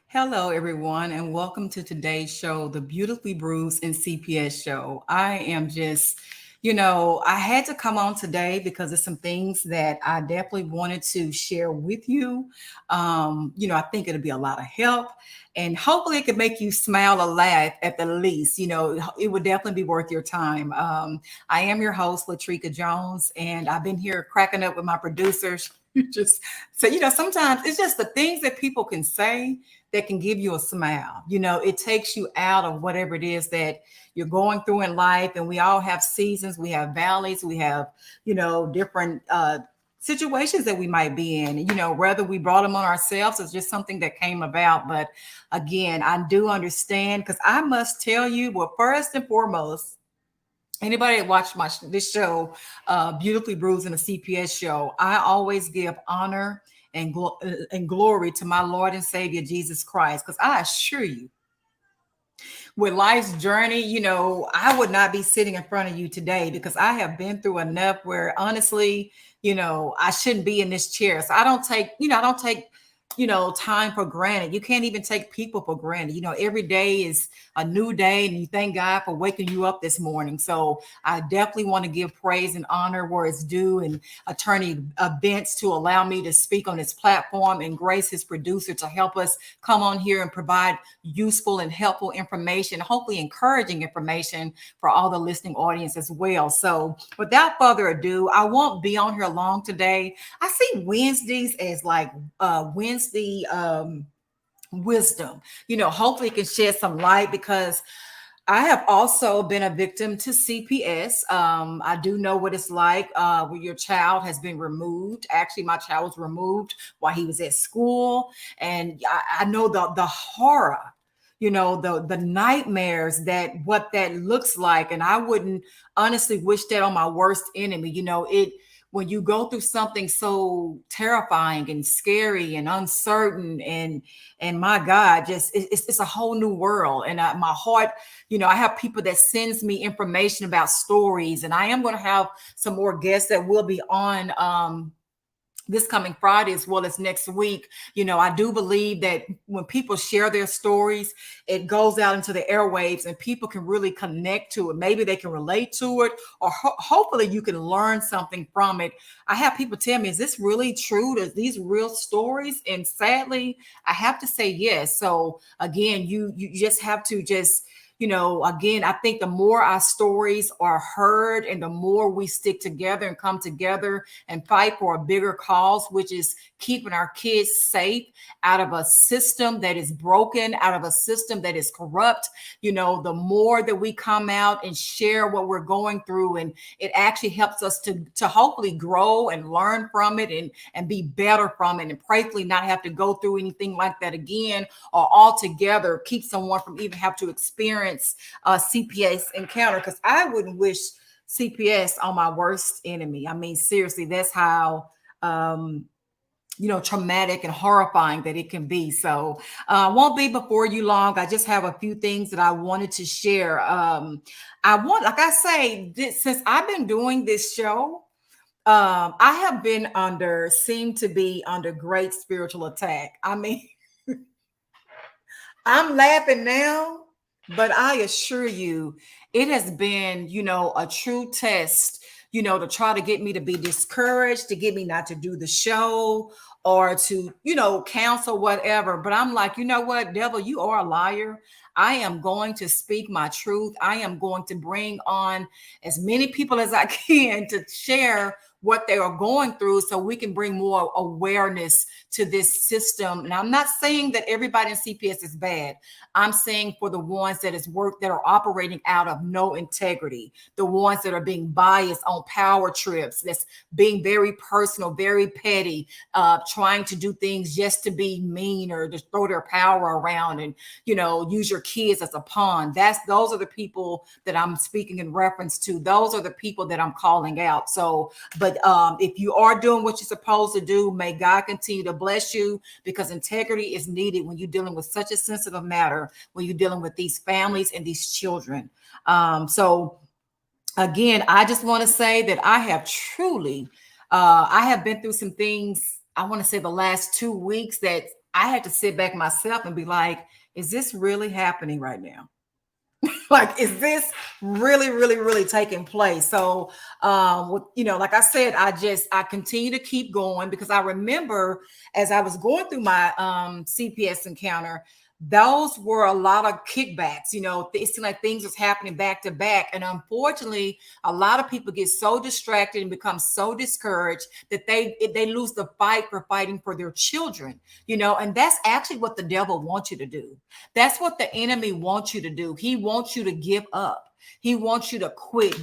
Hello, everyone, and welcome to today's show, the Beautifully Bruised and CPS show. I am just, I had to come on today because there's some things that I definitely wanted to share with you. I think it'll be a lot of help and hopefully it could make you smile or laugh at the least. It would definitely be worth your time. I am your host, Latrika Jones, and I've been here cracking up with my producers. Just so, sometimes it's just the things that people can say that can give you a smile. It takes you out of whatever it is that you're going through in life. And we all have seasons, we have valleys, we have, different situations that we might be in. Whether we brought them on ourselves, it's just something that came about. But again, I do understand because I must tell you, well, first and foremost, anybody that watched this show, Beautifully Bruised and a CPS show, I always give honor and glory to my Lord and Savior Jesus Christ, because I assure you, with life's journey, I would not be sitting in front of you today because I have been through enough where honestly, I shouldn't be in this chair. So I don't take time for granted. You can't even take people for granted. Every day is a new day, and you thank God for waking you up this morning. So I definitely want to give praise and honor where it's due, and Attorney Vince to allow me to speak on this platform, and Grace, his producer, to help us come on here and provide useful and helpful information, hopefully encouraging information for all the listening audience as well. So without further ado, I won't be on here long today. I see Wednesdays as like Wednesday wisdom. Hopefully it can shed some light because I have also been a victim to CPS. I do know what it's like when your child has been removed. Actually, my child was removed while he was at school, and I know the horror, the nightmares that what that looks like. And I wouldn't honestly wish that on my worst enemy. It when you go through something so terrifying and scary and uncertain, and my God, just it's a whole new world. And my heart, I have people that sends me information about stories, and I am going to have some more guests that will be on this coming Friday as well as next week. I do believe that when people share their stories, it goes out into the airwaves and people can really connect to it. Maybe they can relate to it, or hopefully you can learn something from it. I have people tell me, is this really true? Is these real stories? And sadly, I have to say yes. So again, you just have to again, I think the more our stories are heard and the more we stick together and come together and fight for a bigger cause, which is keeping our kids safe out of a system that is broken, out of a system that is corrupt, the more that we come out and share what we're going through, and it actually helps us to hopefully grow and learn from it and be better from it, and prayerfully not have to go through anything like that again, or altogether keep someone from even have to experience a CPS encounter, because I wouldn't wish CPS on my worst enemy. I mean, seriously, that's how traumatic and horrifying that it can be. So I won't be before you long. I just have a few things that I wanted to share. Like I say, since I've been doing this show, I have been seem to be under great spiritual attack. I mean, I'm laughing now, but I assure you, it has been, a true test, to try to get me to be discouraged, to get me not to do the show, or to, cancel whatever. But I'm like, you know what, devil, you are a liar. I am going to speak my truth. I am going to bring on as many people as I can to share what they are going through so we can bring more awareness to this system. And I'm not saying that everybody in CPS is bad. I'm saying for the ones that are operating out of no integrity, the ones that are being biased on power trips, that's being very personal, very petty, trying to do things just to be mean or to throw their power around and, use your kids as a pawn. Those are the people that I'm speaking in reference to. Those are the people that I'm calling out. So, but if you are doing what you're supposed to do, may God continue to bless you, because integrity is needed when you're dealing with such a sensitive matter, when you're dealing with these families and these children. So again, I just want to say that I have truly, I have been through some things, I want to say the last 2 weeks, that I had to sit back myself and be like, is this really happening right now? Like, is this really, really, really taking place? So, like I said, I continue to keep going because I remember as I was going through my CPS encounter, those were a lot of kickbacks. It seemed like things was happening back to back, and unfortunately, a lot of people get so distracted and become so discouraged that they lose the fight for fighting for their children. And that's actually what the devil wants you to do. That's what the enemy wants you to do. He wants you to give up. He wants you to quit.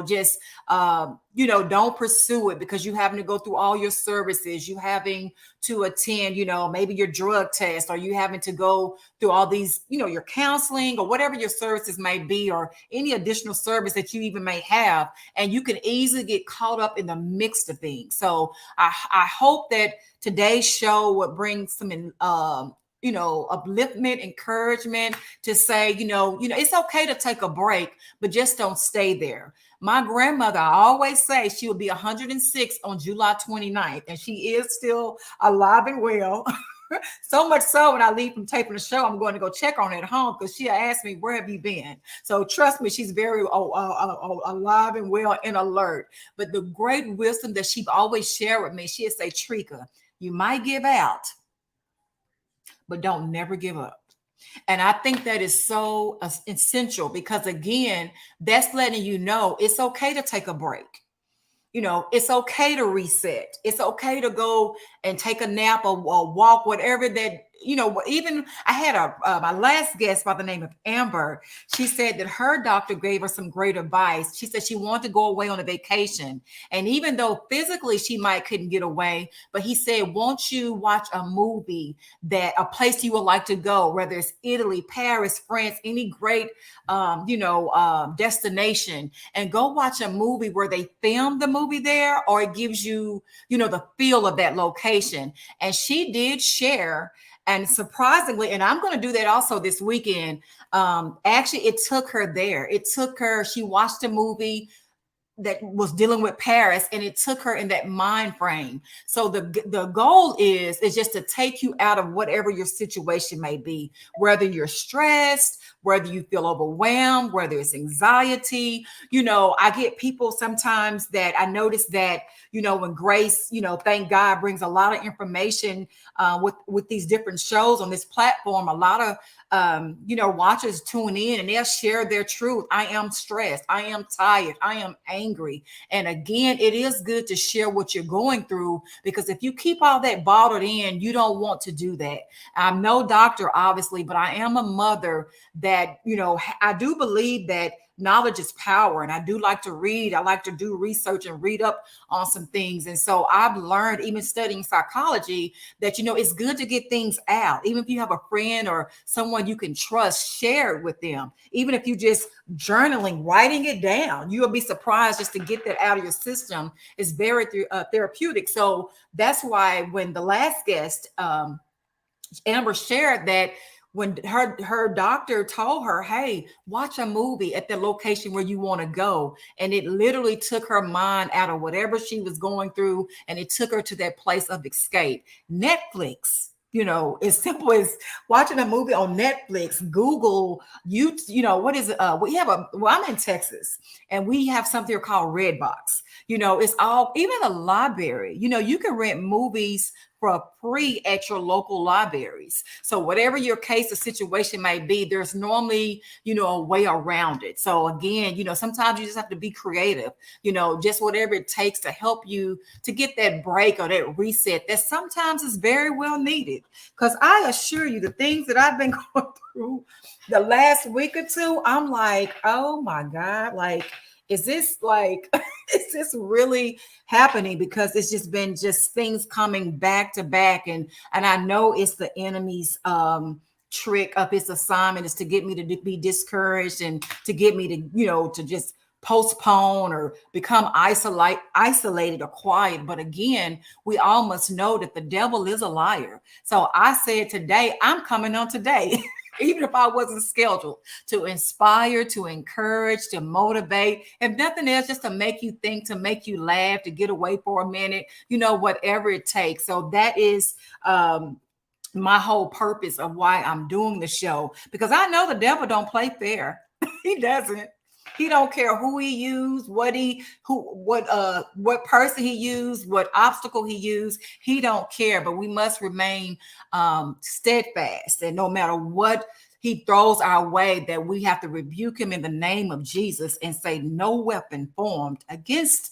Just don't pursue it because you having to go through all your services. You having to attend, maybe your drug test, or you having to go through all these, your counseling or whatever your services may be, or any additional service that you even may have, and you can easily get caught up in the mix of things. So I hope that today's show would bring some upliftment, encouragement to say, it's okay to take a break, but just don't stay there. My grandmother, I always say she will be 106 on July 29th, and she is still alive and well. So much so when I leave from taping the show, I'm going to go check on her at home because she asked me, where have you been? So trust me, she's very alive and well and alert. But the great wisdom that she always shared with me, she'd say, Trika, you might give out, but don't never give up. And I think that is so essential because, again, that's letting you know it's okay to take a break. It's okay to reset. It's okay to go and take a nap or walk, whatever that, even I had my last guest by the name of Amber. She said that her doctor gave her some great advice. She said she wanted to go away on a vacation. And even though physically she might couldn't get away, but he said, won't you watch a movie a place you would like to go, whether it's Italy, Paris, France, any great, destination, and go watch a movie where they filmed the movie there, or it gives you, the feel of that location. And she did share, and surprisingly, and I'm going to do that also this weekend. Actually, it took her there. She watched a movie that was dealing with Paris, and it took her in that mind frame. So the goal is just to take you out of whatever your situation may be, whether you're stressed, whether you feel overwhelmed, whether it's anxiety. I get people sometimes that I notice that, when Grace, thank God, brings a lot of information with these different shows on this platform, a lot of watchers tune in and they'll share their truth. I am stressed. I am tired. I am angry. And again, it is good to share what you're going through, because if you keep all that bottled in, you don't want to do that. I'm no doctor, obviously, but I am a mother that, I do believe that knowledge is power. And I do like to read. I like to do research and read up on some things. And so I've learned, even studying psychology, that, it's good to get things out. Even if you have a friend or someone you can trust, share it with them. Even if you just journaling, writing it down, you'll be surprised just to get that out of your system is very therapeutic. So that's why when the last guest, Amber, shared that when her doctor told her, hey, watch a movie at the location where you want to go. And it literally took her mind out of whatever she was going through. And it took her to that place of escape. Netflix, as simple as watching a movie on Netflix. Google, what is it? I'm in Texas, and we have something here called Redbox. It's all, even a library, you can rent movies for free at your local libraries. So whatever your case or situation may be, there's normally, a way around it. So again, sometimes you just have to be creative, just whatever it takes to help you to get that break or that reset that sometimes is very well needed. Because I assure you, the things that I've been going through the last week or two, I'm like, oh my God, like, is this is this really happening? Because it's just been things coming back to back. And I know it's the enemy's trick of his assignment is to get me to be discouraged and to get me to, to just postpone or become isolated or quiet. But again, we all must know that the devil is a liar. So I said today, I'm coming on today. Even if I wasn't scheduled, to inspire, to encourage, to motivate, if nothing else, just to make you think, to make you laugh, to get away for a minute, whatever it takes. So that is my whole purpose of why I'm doing the show, because I know the devil don't play fair. He doesn't. He don't care who he used, what person he used, what obstacle he used. He don't care. But we must remain steadfast, and no matter what he throws our way, that we have to rebuke him in the name of Jesus and say, no weapon formed against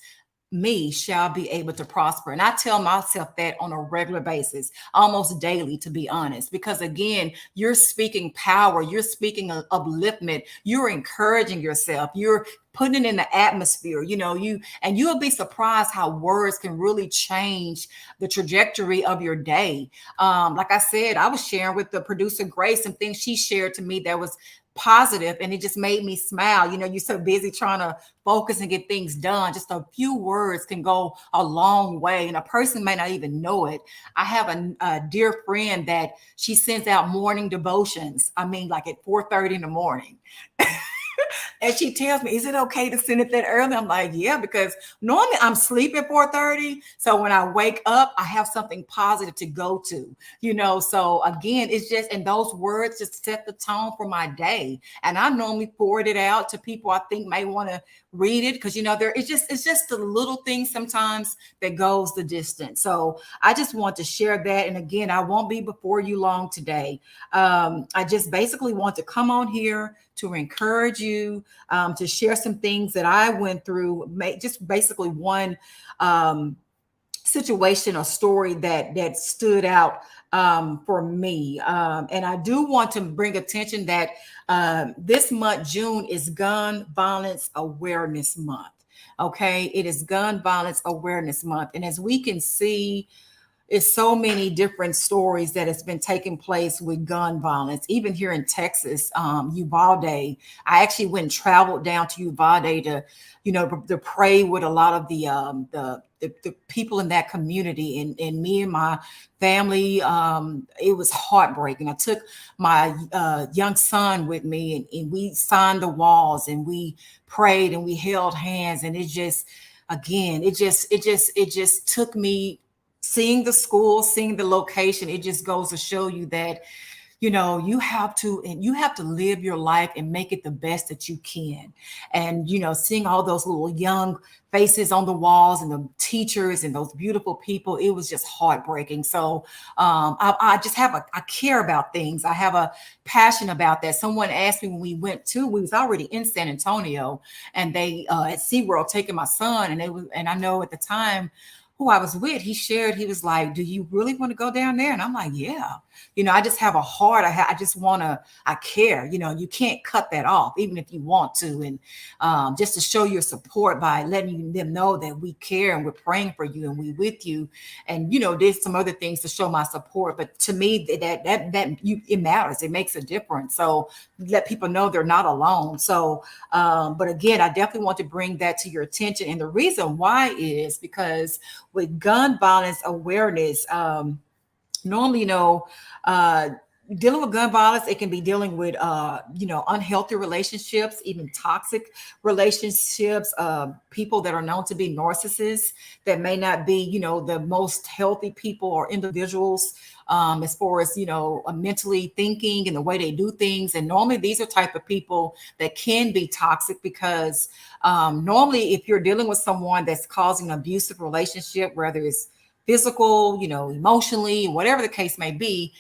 me shall be able to prosper. And I tell myself that on a regular basis, almost daily, to be honest, because again, you're speaking power, you're speaking upliftment, you're encouraging yourself, you're putting it in the atmosphere, you'll be surprised how words can really change the trajectory of your day. Like I said, I was sharing with the producer Grace some things she shared to me that was positive, and it just made me smile. You're so busy trying to focus and get things done. Just a few words can go a long way, and a person may not even know it. I have a dear friend that she sends out morning devotions. I mean, like at 4:30 in the morning. And she tells me, is it okay to send it that early? I'm like, yeah, because normally I'm sleeping at 4:30. So when I wake up, I have something positive to go to. So again, it's just, and those words just set the tone for my day. And I normally forward it out to people I think may want to read it, because it's just the little things sometimes that goes the distance. So I just want to share that. And again, I won't be before you long today. I just basically want to come on here to encourage you, to share some things that I went through, just basically one situation or story that stood out for me. And I do want to bring attention that this month, June, is Gun Violence Awareness Month. Okay, it is Gun Violence Awareness Month. And as we can see, it's so many different stories that has been taking place with gun violence, even here in Texas. Uvalde, I actually went and traveled down to Uvalde to pray with a lot of the people in that community, and me and my family. It was heartbreaking. I took my young son with me, and we signed the walls, and we prayed, and we held hands, and it just, again, it just took me, seeing the school, seeing the location. It just goes to show you that you have to live your life and make it the best that you can. And seeing all those little young faces on the walls, and the teachers, and those beautiful people, it was just heartbreaking. So I just I care about things. I have a passion about that. Someone asked me when we was already in San Antonio, and they at SeaWorld taking my son, and I know at the time who I was with, he was like, do you really want to go down there? And I'm like, yeah. I just have a heart. I just want to, I care. You can't cut that off, even if you want to. And just to show your support by letting them know that we care, and we're praying for you, and we with you. And, there's some other things to show my support. But to me, it matters. It makes a difference. So let people know they're not alone. So, but again, I definitely want to bring that to your attention. And the reason why is because with gun violence awareness, normally, uh, dealing with gun violence, it can be dealing with, unhealthy relationships, even toxic relationships, people that are known to be narcissists, that may not be, the most healthy people or individuals, as far as, mentally thinking and the way they do things. And normally these are type of people that can be toxic, because normally if you're dealing with someone that's causing an abusive relationship, whether it's physical, emotionally, whatever the case may be.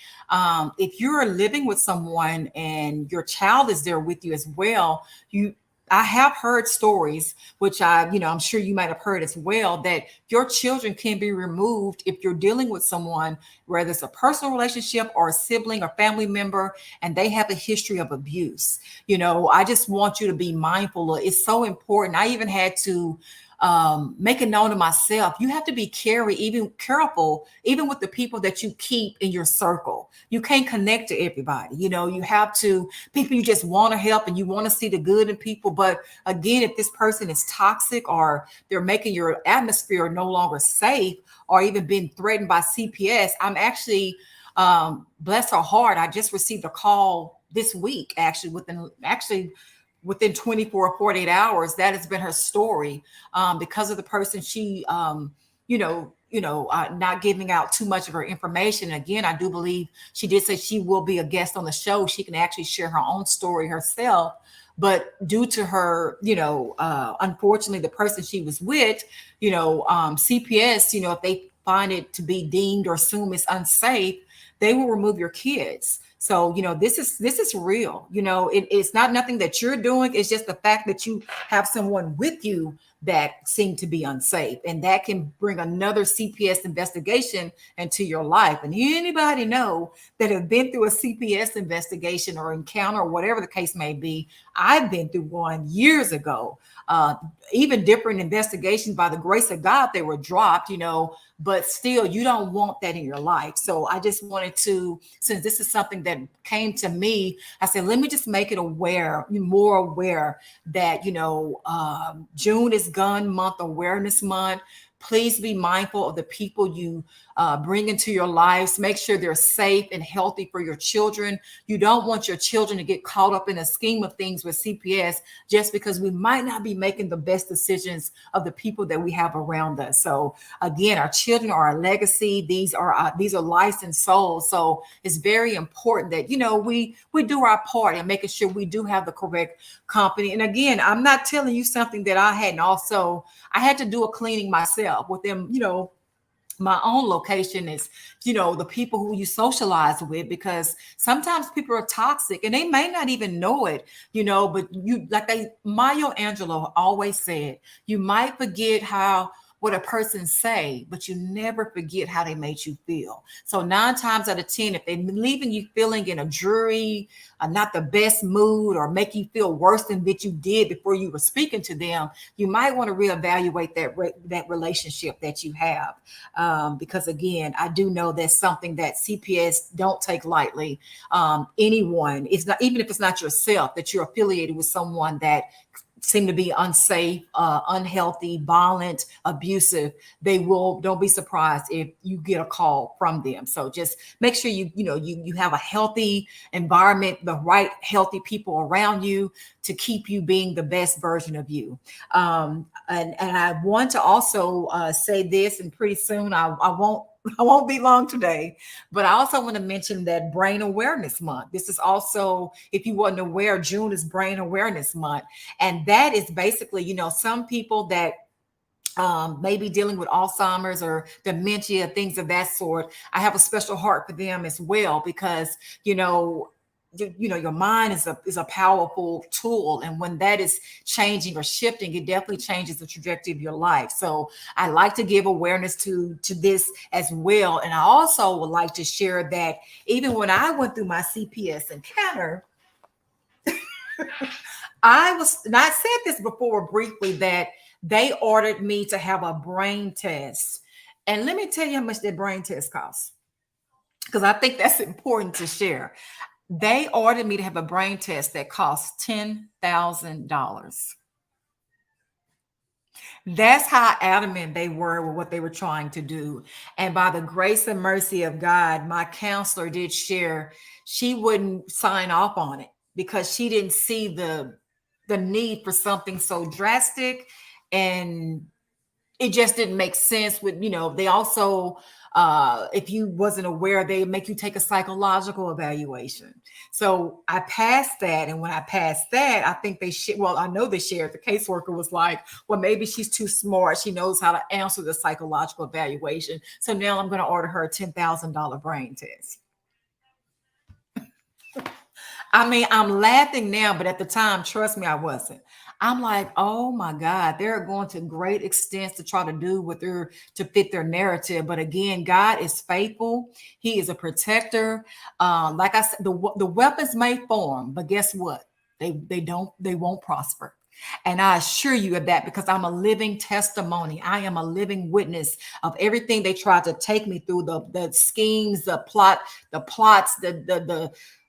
If you're living with someone and your child is there with you as well, I have heard stories, which I'm sure you might have heard as well, that your children can be removed if you're dealing with someone, whether it's a personal relationship or a sibling or family member, and they have a history of abuse. I just want you to be mindful of, it's so important. I even had to make it known to myself. You have to be careful, even with the people that you keep in your circle. You can't connect to everybody. You have to, people you just want to help, and you want to see the good in people. But again, if this person is toxic, or they're making your atmosphere no longer safe, or even being threatened by CPS, I'm actually, bless her heart, I just received a call this week, within 24 or 48 hours. That has been her story, because of the person she, not giving out too much of her information. Again, I do believe she did say she will be a guest on the show. She can actually share her own story herself. But due to her, unfortunately, the person she was with, CPS, if they find it to be deemed or assume it's unsafe, they will remove your kids. So, this is real. It's not nothing that you're doing. It's just the fact that you have someone with you that seem to be unsafe. And that can bring another CPS investigation into your life. And anybody know that have been through a CPS investigation or encounter or whatever the case may be, I've been through one years ago. Even different investigations, by the grace of God, they were dropped, but still you don't want that in your life. So I just wanted to, since this is something that came to me, I said, let me just make it more aware that, June is Gun Month, Awareness Month. Please be mindful of the people you bring into your lives. Make sure they're safe and healthy for your children. You don't want your children to get caught up in a scheme of things with CPS just because we might not be making the best decisions of the people that we have around us. So again, our children are our legacy. These are licensed souls. So it's very important that we do our part in making sure we do have the correct company. And again, I'm not telling you something that I hadn't. Also, I had to do a cleaning myself with them. My own location is, the people who you socialize with, because sometimes people are toxic and they may not even know it, but Maya Angelou always said, you might forget what a person say, but you never forget how they made you feel. So 9 times out of 10, if they're leaving you feeling in a dreary, not the best mood, or make you feel worse than that you did before you were speaking to them, you might want to reevaluate that relationship that you have. Because again, I do know that's something that CPS don't take lightly. Anyone, it's not, even if it's not yourself, that you're affiliated with someone that seem to be unsafe, unhealthy, violent, abusive, don't be surprised if you get a call from them. So just make sure you have a healthy environment, the right healthy people around you to keep you being the best version of you. And I want to also say this, and pretty soon I won't be long today, but I also want to mention that Brain Awareness Month. This is also, if you wasn't aware, June is Brain Awareness Month. And that is basically, some people that may be dealing with Alzheimer's or dementia, things of that sort. I have a special heart for them as well, because, your mind is a powerful tool, and when that is changing or shifting, it definitely changes the trajectory of your life. So I like to give awareness to this as well. And I also would like to share that even when I went through my CPS encounter, and I said this before briefly, that they ordered me to have a brain test. And let me tell you how much that brain test costs, because I think that's important to share. They ordered me to have a brain test that cost $10,000. That's how adamant they were with what they were trying to do. And by the grace and mercy of God, my counselor did share she wouldn't sign off on it because she didn't see the need for something so drastic, and it just didn't make sense with, they also, if you wasn't aware, they make you take a psychological evaluation. So I passed that. And when I passed that, I think I know they shared, the caseworker was like, well, maybe she's too smart. She knows how to answer the psychological evaluation. So now I'm going to order her a $10,000 brain test. I mean, I'm laughing now, but at the time, trust me, I wasn't. I'm like, oh my God, they're going to great extents to try to do to fit their narrative. But again, God is faithful. He is a protector. Like I said, the weapons may form, but guess what? They won't prosper. And I assure you of that, because I'm a living testimony. I am a living witness of everything they tried to take me through, the schemes, the plots,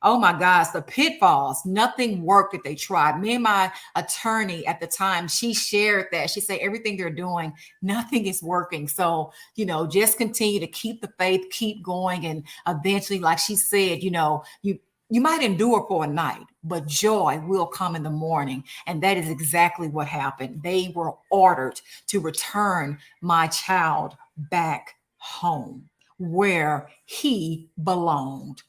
oh my gosh, the pitfalls. Nothing worked that they tried. Me and my attorney at the time, she shared that. She said, everything they're doing, nothing is working. So, just continue to keep the faith, keep going. And eventually, like she said, you might endure for a night, but joy will come in the morning. And that is exactly what happened. They were ordered to return my child back home where he belonged.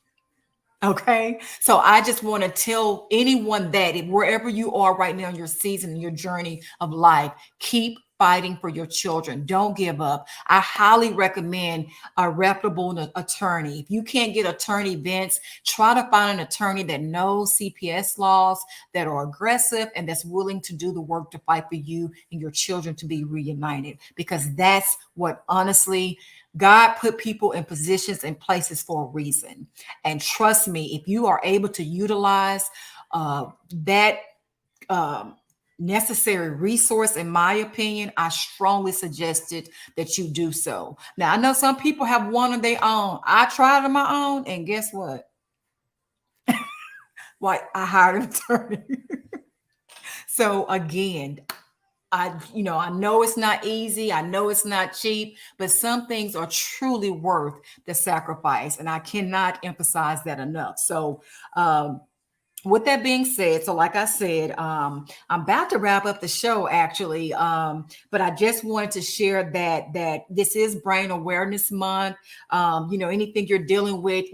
Okay. So I just want to tell anyone that wherever you are right now in your season, in your journey of life, keep fighting for your children. Don't give up. I highly recommend a reputable attorney. If you can't get attorney events, try to find an attorney that knows CPS laws, that are aggressive, and that's willing to do the work to fight for you and your children to be reunited. Because that's what honestly, God put people in positions and places for a reason. And trust me, if you are able to utilize that um, necessary resource, in my opinion, I strongly suggested that you do so. Now, I know some people have one of their own. I tried on my own, and guess what? Why I hired an attorney. So again, I know it's not easy. I know it's not cheap, but some things are truly worth the sacrifice, and I cannot emphasize that enough. So, with that being said, so like I said, I'm about to wrap up the show actually, but I just wanted to share that this is Brain Awareness Month. Anything you're dealing with,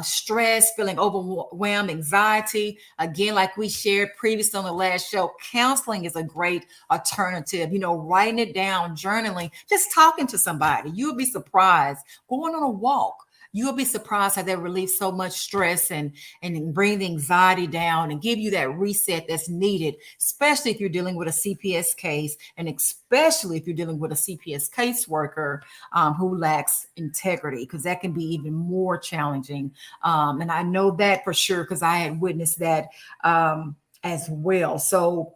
stress, feeling overwhelmed, anxiety. Again, like we shared previously on the last show, counseling is a great alternative. Writing it down, journaling, just talking to somebody. You'll be surprised. Going on a walk. You'll be surprised how they relieve so much stress and bring the anxiety down and give you that reset that's needed, especially if you're dealing with a CPS case, and especially if you're dealing with a CPS caseworker who lacks integrity, because that can be even more challenging. And I know that for sure because I had witnessed that as well. So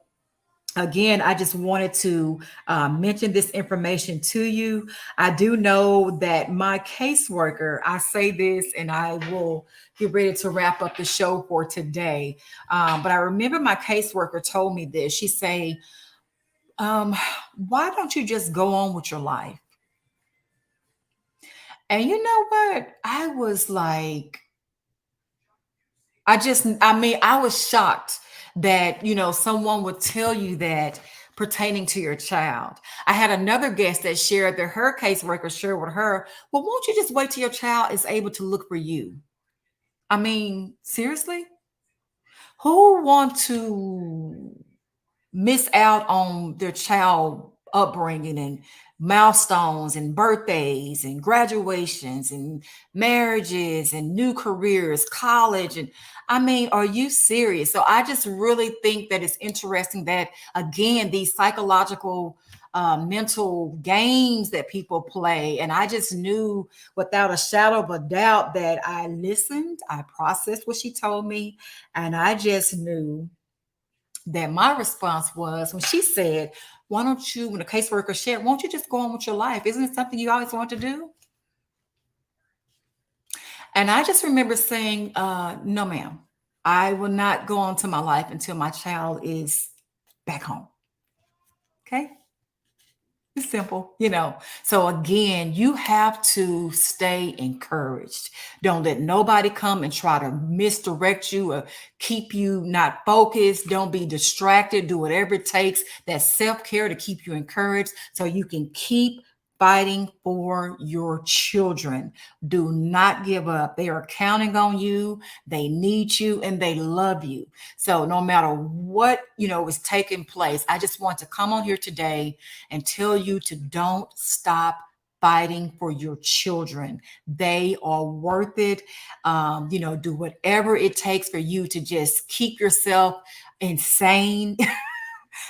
again, I just wanted to mention this information to you. I do know that my caseworker, I say this and I will get ready to wrap up the show for today. But I remember my caseworker told me this. She say, why don't you just go on with your life? And you know what? I was like, I was shocked that, someone would tell you that pertaining to your child. I had another guest that shared that her caseworker shared with her, well, won't you just wait till your child is able to look for you? I mean, seriously? Who want to miss out on their child upbringing and milestones and birthdays and graduations and marriages and new careers, college? And I mean, are you serious? So I just really think that it's interesting that, again, these psychological mental games that people play. And I just knew without a shadow of a doubt that I listened, I processed what she told me, and I just knew that my response was when she said, why don't you, when the caseworker shared, won't you just go on with your life? Isn't it something you always want to do? And I just remember saying, no, ma'am, I will not go on to my life until my child is back home. Okay. It's simple. So again, you have to stay encouraged. Don't let nobody come and try to misdirect you or keep you not focused. Don't be distracted. Do whatever it takes. That self-care to keep you encouraged so you can keep fighting for your children. Do not give up. They are counting on you. They need you and they love you. So no matter what, is taking place, I just want to come on here today and tell you to don't stop fighting for your children. They are worth it. Do whatever it takes for you to just keep yourself insane.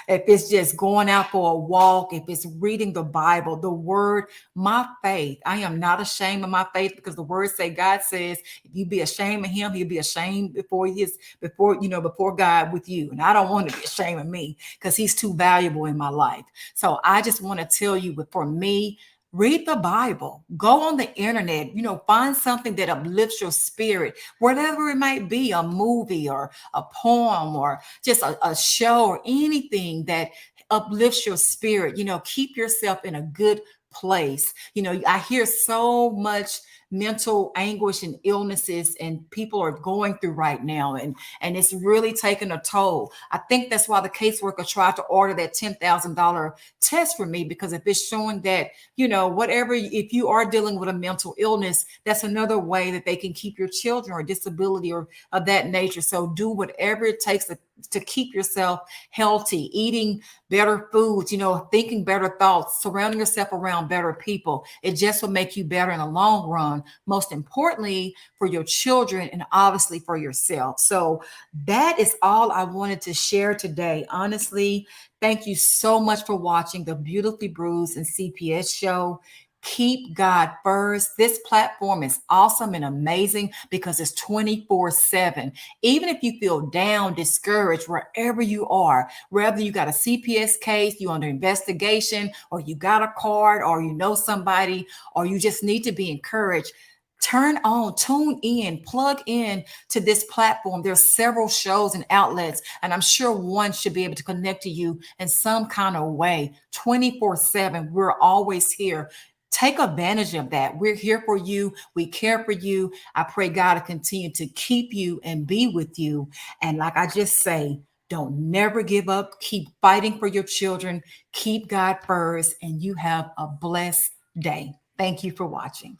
If it's just going out for a walk, if it's reading the Bible, the word, my faith. I am not ashamed of my faith because the word say, God says, if you be ashamed of him, he'll be ashamed before God with you. And I don't want to be ashamed of me because he's too valuable in my life. So I just want to tell you, but for me, read the Bible, go on the internet, find something that uplifts your spirit, whatever it might be, a movie or a poem or just a show or anything that uplifts your spirit. Keep yourself in a good place. I hear so much mental anguish and illnesses and people are going through right now. And it's really taking a toll. I think that's why the caseworker tried to order that $10,000 test for me, because if it's showing that, whatever, if you are dealing with a mental illness, that's another way that they can keep your children or disability or of that nature. So do whatever it takes to keep yourself healthy, eating better foods, thinking better thoughts, surrounding yourself around better people. It just will make you better in the long run, most importantly for your children and obviously for yourself. So that is all I wanted to share today. Honestly, thank you so much for watching the Beautifully Bruised and CPS show. Keep God first. This platform is awesome and amazing because it's 24/7. Even if you feel down, discouraged, wherever you are, whether you got a CPS case, you under investigation, or you got a card, or you know somebody, or you just need to be encouraged, tune in, plug in to this platform. There's several shows and outlets, and I'm sure one should be able to connect to you in some kind of way. 24/7. We're always here. Take advantage of that. We're here for you. We care for you. I pray God to continue to keep you and be with you. And like I just say, don't never give up. Keep fighting for your children. Keep God first, and you have a blessed day. Thank you for watching.